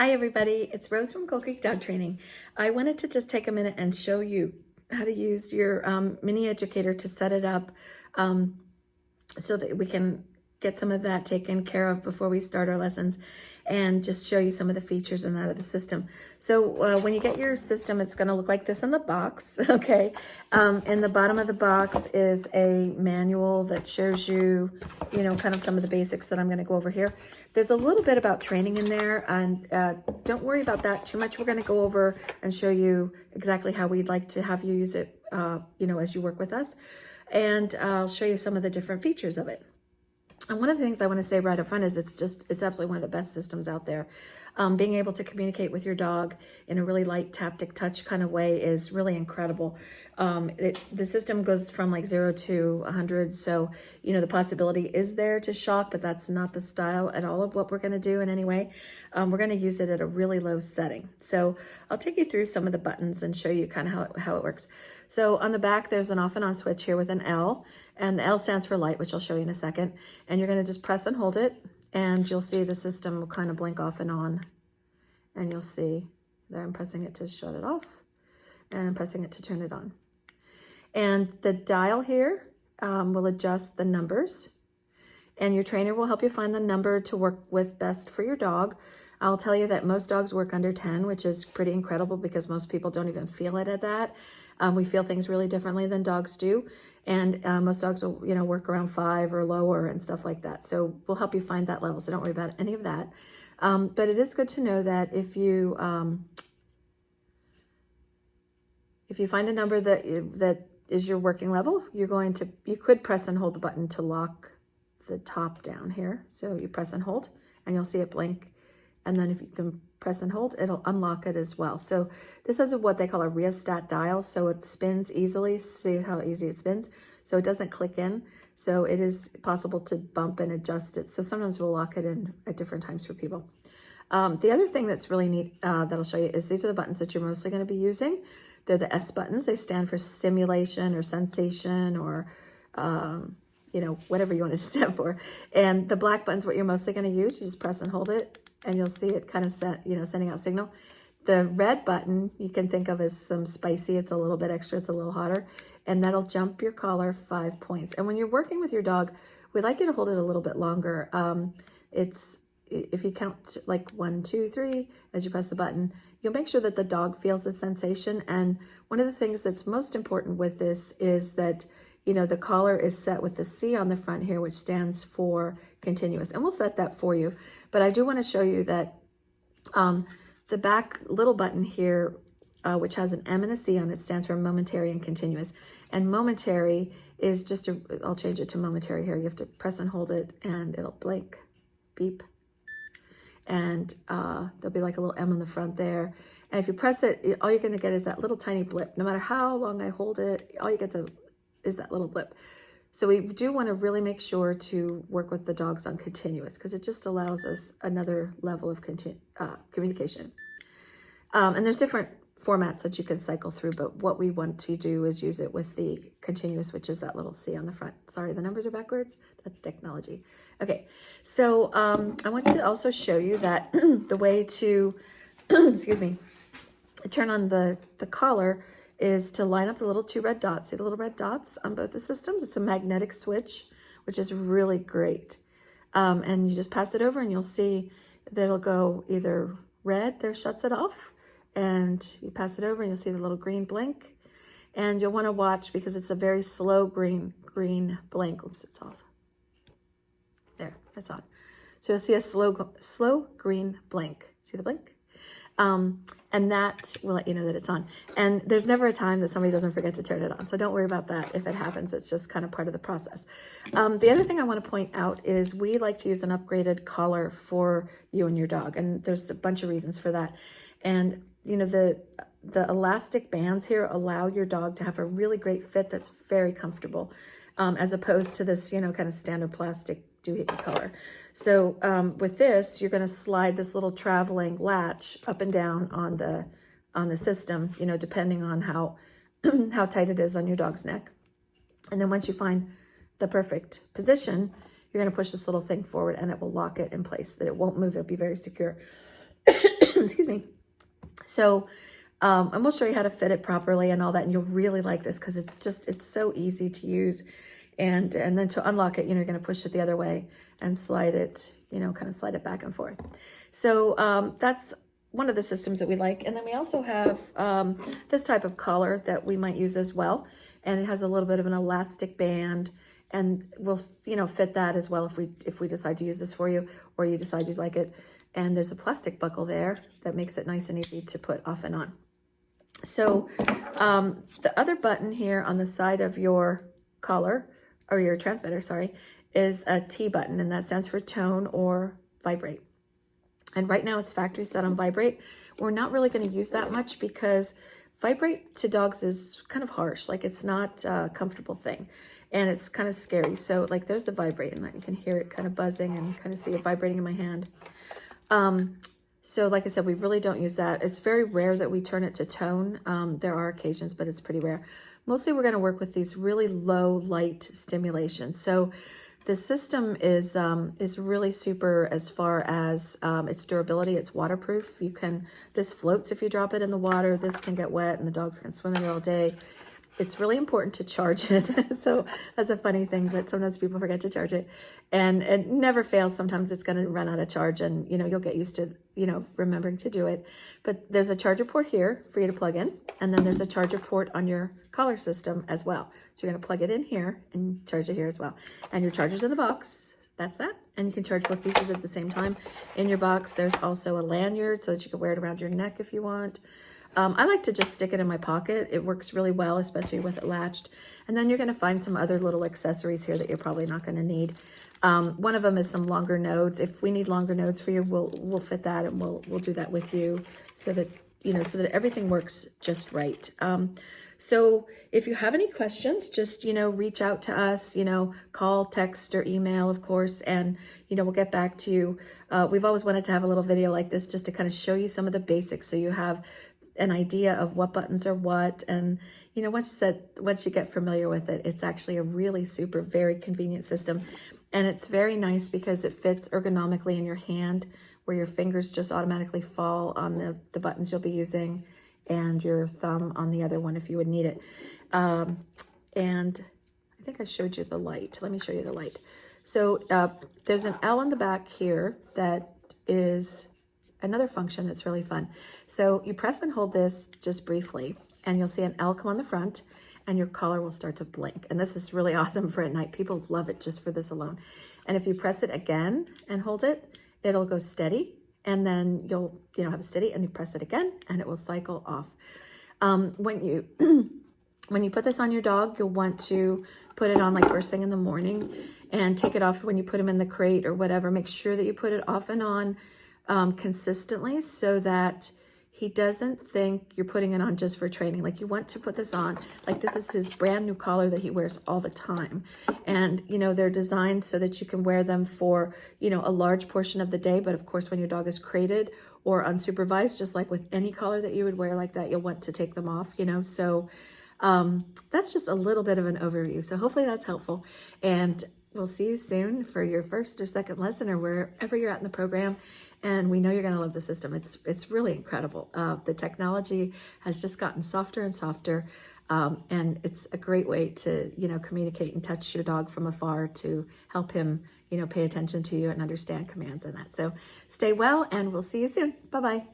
Hi everybody, it's Rose from Cold Creek Dog Training. I wanted to just take a minute and show you how to use your Mini Educator to set it up so that we can get some of that taken care of before we start our lessons, and just show you some of the features and that of the system. So when you get your system, it's going to look like this in the box, okay? In the bottom of the box is a manual that shows you, kind of some of the basics that I'm going to go over here. There's a little bit about training in there, and don't worry about that too much. We're going to go over and show you exactly how we'd like to have you use it, as you work with us. And I'll show you some of the different features of it. And one of the things I want to say right up front is it's absolutely one of the best systems out there. Being able to communicate with your dog in a really light taptic touch kind of way is really incredible. The system goes from like 0 to 100. So, the possibility is there to shock, but that's not the style at all of what we're going to do in any way. We're going to use it at a really low setting. So I'll take you through some of the buttons and show you kind of how it works. So on the back, there's an off and on switch here with an L, and the L stands for light, which I'll show you in a second. And you're going to just press and hold it, and you'll see the system will kind of blink off and on. And you'll see there I'm pressing it to shut it off, and I'm pressing it to turn it on. And the dial here will adjust the numbers, and your trainer will help you find the number to work with best for your dog. I'll tell you that most dogs work under 10, which is pretty incredible because most people don't even feel it at that. We feel things really differently than dogs do. And most dogs will, work around 5 or lower and stuff like that. So we'll help you find that level. So don't worry about any of that. But it is good to know that if you find a number that is your working level, you could press and hold the button to lock the top down here. So you press and hold, and you'll see it blink. And then if you can press and hold, it'll unlock it as well. So this is what they call a rheostat dial. So it spins easily. See how easy it spins? So it doesn't click in. So it is possible to bump and adjust it. So sometimes we'll lock it in at different times for people. The other thing that's really neat that I'll show you is these are the buttons that you're mostly going to be using. They're the S buttons. They stand for simulation or sensation or whatever you want it to stand for. And the black button's what you're mostly going to use. You just press and hold it, and you'll see it kind of sending out signal. The red button you can think of as some spicy. It's a little bit extra. It's a little hotter, and that'll jump your collar 5 points. And when you're working with your dog, we'd like you to hold it a little bit longer. If you count like 1, 2, 3 as you press the button, you'll make sure that the dog feels the sensation. And one of the things that's most important with this is that the collar is set with the C on the front here, which stands for continuous. And we'll set that for you. But I do want to show you that the back little button here, which has an M and a C on it, stands for momentary and continuous. And momentary is just I'll change it to momentary here. You have to press and hold it, and it'll blink, beep. And there'll be like a little M on the front there. And if you press it, all you're going to get is that little tiny blip. No matter how long I hold it, all you get is that little blip. So we do want to really make sure to work with the dogs on continuous, because it just allows us another level of communication. And there's different formats that you can cycle through, but what we want to do is use it with the continuous, which is that little C on the front. Sorry, the numbers are backwards. That's technology. Okay, so I want to also show you that the way to, excuse me, turn on the collar is to line up the little 2 red dots. See the little red dots on both the systems? It's a magnetic switch, which is really great. And you just pass it over, and you'll see that it'll go either red, there shuts it off, and you pass it over and you'll see the little green blink. And you'll want to watch because it's a very slow green blink. Oops, it's off. There, it's on. So you'll see a slow green blink. See the blink? And that will let you know that it's on. And there's never a time that somebody doesn't forget to turn it on. So don't worry about that if it happens. It's just kind of part of the process. The other thing I want to point out is we like to use an upgraded collar for you and your dog. And there's a bunch of reasons for that. And the elastic bands here allow your dog to have a really great fit that's very comfortable, as opposed to this, kind of standard plastic doohickey collar. So with this, you're going to slide this little traveling latch up and down on the system, depending on how tight it is on your dog's neck. And then once you find the perfect position, you're going to push this little thing forward, and it will lock it in place, that it won't move. It'll be very secure. Excuse me. So I'm going to show you how to fit it properly and all that, and you'll really like this because it's so easy to use. And then to unlock it, you're going to push it the other way and slide it, kind of slide it back and forth. So that's one of the systems that we like. And then we also have this type of collar that we might use as well. And it has a little bit of an elastic band, and we'll, fit that as well if we decide to use this for you, or you decide you'd like it. And there's a plastic buckle there that makes it nice and easy to put off and on. So the other button here on the side of your collar, or your transmitter, sorry, is a T button, and that stands for tone or vibrate. And right now it's factory set on vibrate. We're not really going to use that much because vibrate to dogs is kind of harsh. Like, it's not a comfortable thing, and it's kind of scary. So like, there's the vibrate, and you can hear it kind of buzzing and kind of see it vibrating in my hand. So like I said, we really don't use that. It's very rare that we turn it to tone. There are occasions, but it's pretty rare. Mostly we're going to work with these really low light stimulations. So the system is really super as far as its durability. It's waterproof. This floats if you drop it in the water. This can get wet and the dogs can swim in it all day. It's really important to charge it. So that's a funny thing, but sometimes people forget to charge it, and it never fails. Sometimes it's going to run out of charge, and you'll get used to remembering to do it. But there's a charger port here for you to plug in, and then there's a charger port on your collar system as well. So you're going to plug it in here and charge it here as well. And your charger's in the box. That's that. And you can charge both pieces at the same time. In your box, there's also a lanyard so that you can wear it around your neck if you want. I like to just stick it in my pocket. It works really well, especially with it latched. And then you're going to find some other little accessories here that you're probably not going to need. One of them is some longer nodes. If we need longer nodes for you, we'll fit that, and we'll do that with you so that everything works just right. So if you have any questions, just reach out to us. Call, text, or email, of course, and we'll get back to you. We've always wanted to have a little video like this just to kind of show you some of the basics, so you have an idea of what buttons are what. And once you get familiar with it, it's actually a really super, very convenient system. And it's very nice because it fits ergonomically in your hand, where your fingers just automatically fall on the buttons you'll be using, and your thumb on the other one if you would need it. And I think I showed you the light. Let me show you the light. So there's an L on the back here that is another function that's really fun. So you press and hold this just briefly, and you'll see an L come on the front, and your collar will start to blink. And this is really awesome for at night. People love it just for this alone. And if you press it again and hold it, it'll go steady, and then you'll have a steady, and you press it again, and it will cycle off. When you put this on your dog, you'll want to put it on like first thing in the morning, and take it off when you put him in the crate or whatever. Make sure that you put it off and on consistently, so that he doesn't think you're putting it on just for training. Like, you want to put this on, like this is his brand new collar that he wears all the time. And, they're designed so that you can wear them for, a large portion of the day. But of course, when your dog is crated or unsupervised, just like with any collar that you would wear like that, you'll want to take them off, So that's just a little bit of an overview. So hopefully that's helpful. And we'll see you soon for your first or second lesson, or wherever you're at in the program. And we know you're going to love the system. It's really incredible. The technology has just gotten softer and softer. And it's a great way to, communicate and touch your dog from afar to help him, pay attention to you and understand commands and that. So stay well, and we'll see you soon. Bye-bye.